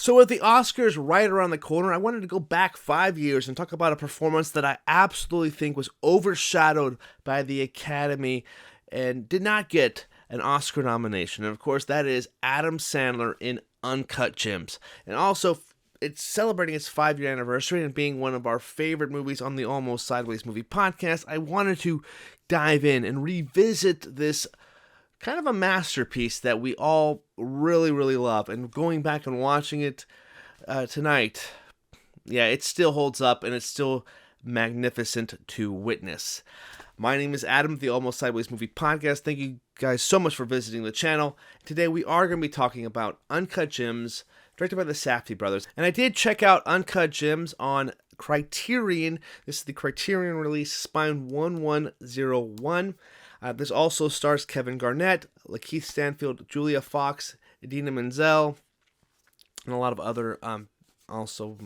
So with the Oscars right around the corner, I wanted to go back 5 years and talk about a performance that I absolutely think was overshadowed by the Academy and did not get an Oscar nomination. And of course, that is Adam Sandler in Uncut Gems. And also, it's celebrating its 5-year anniversary and being one of our favorite movies on the Almost Sideways Movie podcast. I wanted to dive in and revisit this kind of a masterpiece that we all really, really love. And going back and watching it tonight, yeah, it still holds up and it's still magnificent to witness. My name is Adam, the Almost Sideways Movie Podcast. Thank you guys so much for visiting the channel. Today we are going to be talking about Uncut Gems, directed by the Safdie Brothers. And I did check out Uncut Gems on Criterion. This is the Criterion release, Spine 1101. This also stars Kevin Garnett, LaKieth Stanfield, Julia Fox, Idina Menzel, and a lot of other also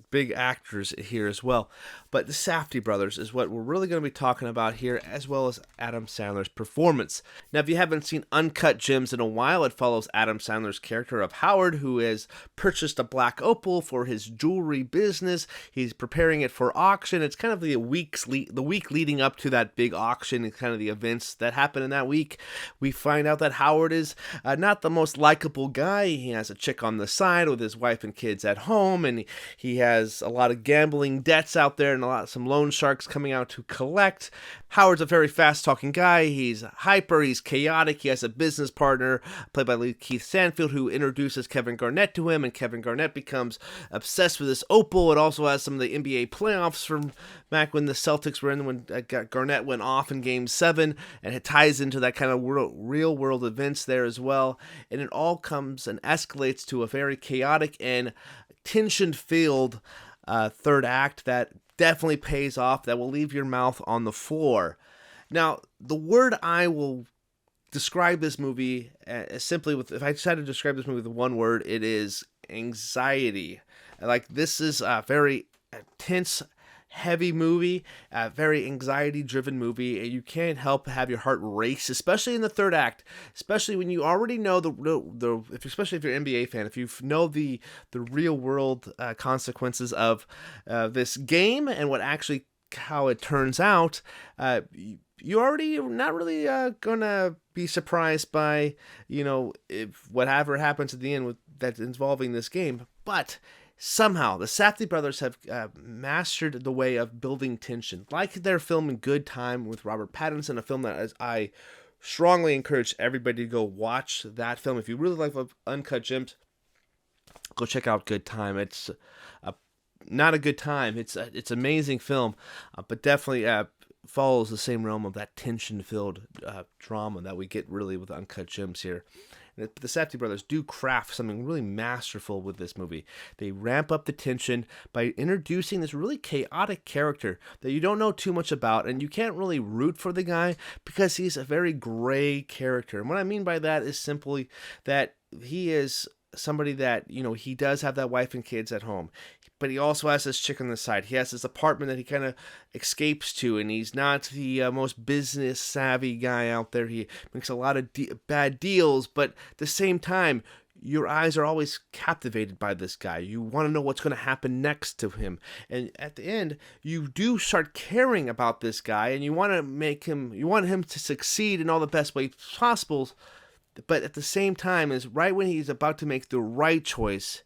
big actors here as well. But the Safdie Brothers is what we're really going to be talking about here, as well as Adam Sandler's performance. Now, if you haven't seen Uncut Gems in a while, it follows Adam Sandler's character of Howard, who has purchased a black opal for his jewelry business. He's preparing it for auction. It's kind of the week leading up to that big auction and kind of the events that happen in that week. We find out that Howard is not the most likable guy. He has a chick on the side with his wife and kids at home, and he has a lot of gambling debts out there and some loan sharks coming out to collect. Howard's a very fast-talking guy. He's hyper, he's chaotic. He has a business partner played by LaKieth Stanfield who introduces Kevin Garnett to him, and Kevin Garnett becomes obsessed with this opal. It also has some of the NBA playoffs from back when the Celtics were in, when Garnett went off in Game 7, and it ties into that kind of real-world events there as well. And it all comes and escalates to a very chaotic and tension-filled third act that definitely pays off, that will leave your mouth on the floor. Now, the word I will describe this movie simply with, if I decided to describe this movie with one word, it is anxiety. Like, this is a very tense, heavy movie, a very anxiety-driven movie, and you can't help but have your heart race, especially in the third act, especially when you already know especially if you're an NBA fan, if you know the real-world consequences of this game and how it turns out, you already not really gonna be surprised by, if whatever happens at the end that's involving this game, but somehow, the Safdie Brothers have mastered the way of building tension. Like their film In Good Time with Robert Pattinson, a film that I strongly encourage everybody to go watch that film. If you really like Uncut Gems, go check out Good Time. It's not a good time. It's an amazing film, but definitely follows the same realm of that tension-filled drama that we get really with Uncut Gems here. The Safdie Brothers do craft something really masterful with this movie. They ramp up the tension by introducing this really chaotic character that you don't know too much about, and you can't really root for the guy because he's a very gray character. And what I mean by that is simply that he is somebody that, he does have that wife and kids at home, but he also has this chick on the side. He has this apartment that he kind of escapes to, and he's not the most business savvy guy out there. He makes a lot of bad deals, but at the same time, your eyes are always captivated by this guy. You want to know what's going to happen next to him. And at the end, you do start caring about this guy, and you want him to succeed in all the best ways possible. But at the same time, is right when he's about to make the right choice,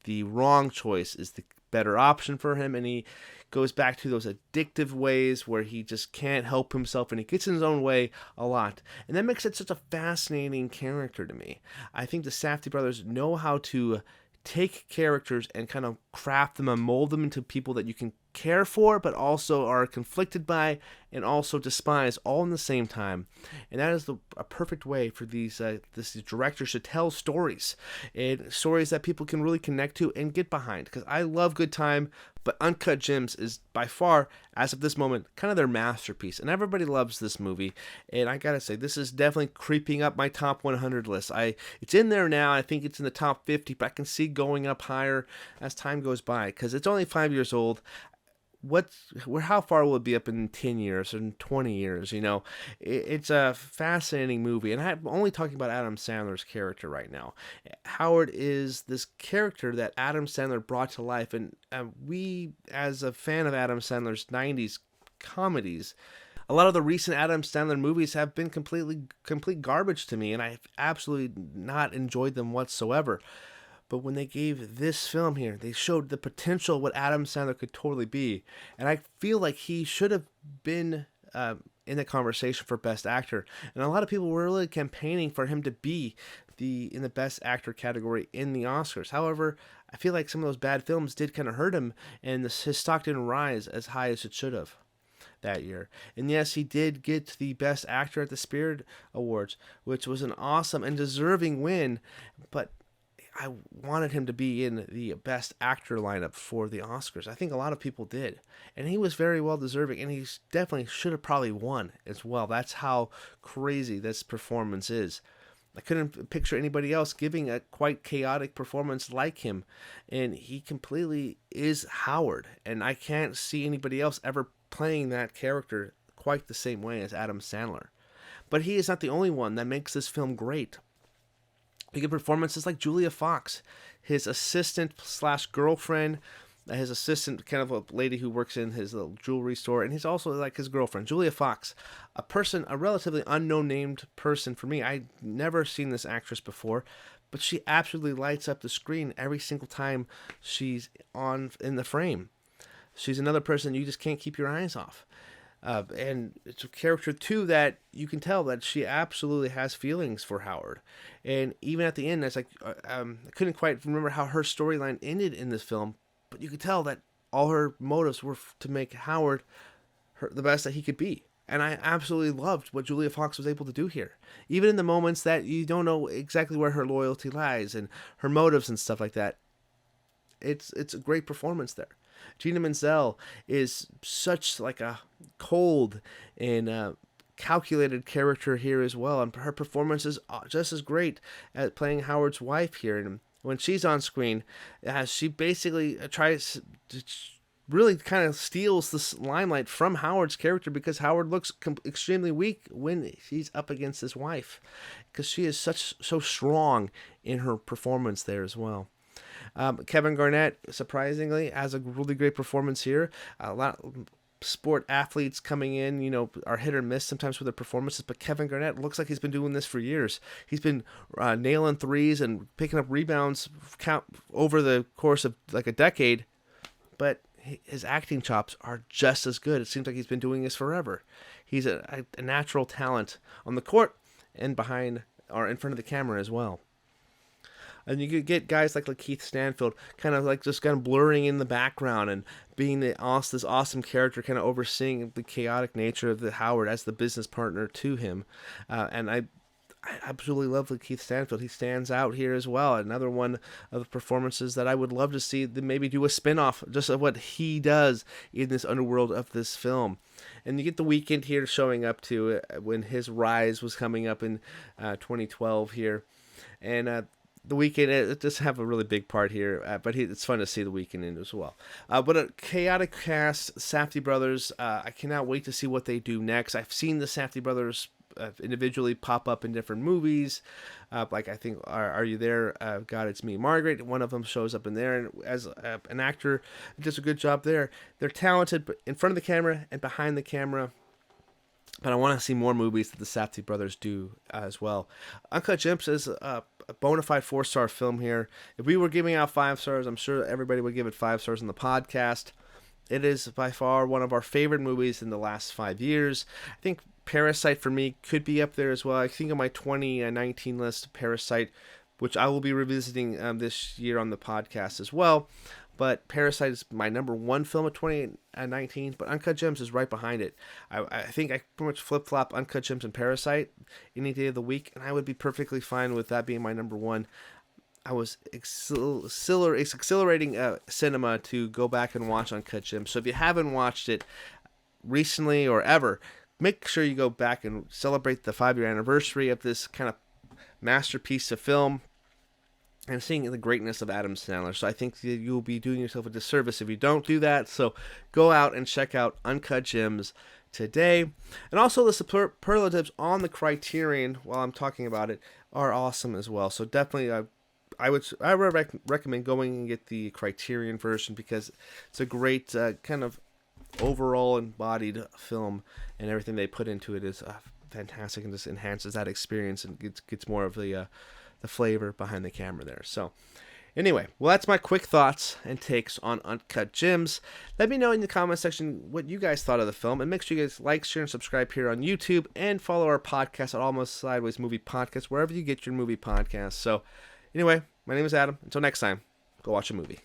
the wrong choice is the better option for him, and he goes back to those addictive ways where he just can't help himself, and he gets in his own way a lot. And that makes it such a fascinating character to me. I think the Safdie Brothers know how to take characters and kind of craft them and mold them into people that you can care for, but also are conflicted by and also despise all in the same time. And that is a perfect way for these directors to tell stories, and stories that people can really connect to and get behind. Because I love Good Time, but Uncut Gems is by far, as of this moment, kind of their masterpiece. And everybody loves this movie. And I gotta say, this is definitely creeping up my top 100 list. It's in there now. I think it's in the top 50, but I can see going up higher as time goes by, because it's only 5 years old. how far will it be up in 10 years or 20 years? It's a fascinating movie, and I'm only talking about Adam Sandler's character right now. Howard is this character that Adam Sandler brought to life, and we, as a fan of Adam Sandler's 90s comedies, a lot of the recent Adam Sandler movies have been complete garbage to me, and I've absolutely not enjoyed them whatsoever. But when they gave this film here, they showed the potential of what Adam Sandler could totally be. And I feel like he should have been in the conversation for Best Actor. And a lot of people were really campaigning for him to be in the Best Actor category in the Oscars. However, I feel like some of those bad films did kind of hurt him, and his stock didn't rise as high as it should have that year. And yes, he did get the Best Actor at the Spirit Awards, which was an awesome and deserving win, but I wanted him to be in the Best Actor lineup for the Oscars. I think a lot of people did. And he was very well deserving, and he definitely should have probably won as well. That's how crazy this performance is. I couldn't picture anybody else giving a quite chaotic performance like him. And he completely is Howard. And I can't see anybody else ever playing that character quite the same way as Adam Sandler. But he is not the only one that makes this film great. You get performances like Julia Fox, his assistant / girlfriend, his assistant, kind of a lady who works in his little jewelry store, and he's also like his girlfriend, Julia Fox, a relatively unknown named person for me. I'd never seen this actress before, but she absolutely lights up the screen every single time she's in the frame. She's another person you just can't keep your eyes off. And it's a character, too, that you can tell that she absolutely has feelings for Howard. And even at the end, it's like, I couldn't quite remember how her storyline ended in this film, but you could tell that all her motives were to make Howard the best that he could be. And I absolutely loved what Julia Fox was able to do here. Even in the moments that you don't know exactly where her loyalty lies and her motives and stuff like that, it's a great performance there. Gina Menzel is such like a cold and calculated character here as well, and her performance is just as great at playing Howard's wife here. And when she's on screen, she basically tries to really kind of steals this limelight from Howard's character, because Howard looks extremely weak when he's up against his wife, because she is so strong in her performance there as well. Kevin Garnett, surprisingly, has a really great performance here. A lot of sport athletes coming in, are hit or miss sometimes with their performances, but Kevin Garnett looks like he's been doing this for years. He's been nailing threes and picking up rebounds over the course of like a decade, but his acting chops are just as good. It seems like he's been doing this forever. He's a natural talent on the court and behind or in front of the camera as well. And you could get guys like LaKieth Stanfield kind of blurring in the background and being this awesome character, kind of overseeing the chaotic nature of the Howard as the business partner to him. And I absolutely love LaKieth Stanfield. He stands out here as well. Another one of the performances that I would love to see them maybe do a spin-off just of what he does in this underworld of this film. And you get the Weeknd here showing up too when his rise was coming up in 2012 here. And the Weeknd just have a really big part here, but it's fun to see the Weeknd in as well. But a chaotic cast, Safdie Brothers. I cannot wait to see what they do next. I've seen the Safdie Brothers individually pop up in different movies. Like I think Are You There? God, It's Me, Margaret. One of them shows up in there, and as an actor, does a good job there. They're talented in front of the camera and behind the camera. But I want to see more movies that the Safdie Brothers do as well. Uncut Gems is a bona fide 4-star film here. If we were giving out 5 stars, I'm sure everybody would give it 5 stars on the podcast. It is by far one of our favorite movies in the last 5 years. I think Parasite for me could be up there as well. I think on my 2019 list, Parasite, which I will be revisiting this year on the podcast as well. But Parasite is my number 1 film of 2019, but Uncut Gems is right behind it. I think I pretty much flip-flop Uncut Gems and Parasite any day of the week, and I would be perfectly fine with that being my number 1. It's exhilarating cinema to go back and watch Uncut Gems. So if you haven't watched it recently or ever, make sure you go back and celebrate the 5-year anniversary of this kind of masterpiece of film. and seeing the greatness of Adam Sandler. So I think that you'll be doing yourself a disservice if you don't do that. So go out and check out Uncut Gems today. And also the superlatives on the Criterion, while I'm talking about it, are awesome as well. So definitely I would recommend going and get the Criterion version, because it's a great kind of overall embodied film, and everything they put into it is fantastic, and just enhances that experience and gets more of the flavor behind the camera there. So anyway, well, that's my quick thoughts and takes on Uncut Gems. Let me know in the comment section what you guys thought of the film, and make sure you guys like, share, and subscribe here on YouTube, and follow our podcast at Almost Sideways Movie Podcast, wherever you get your movie podcasts. So anyway, my name is Adam. Until next time, go watch a movie.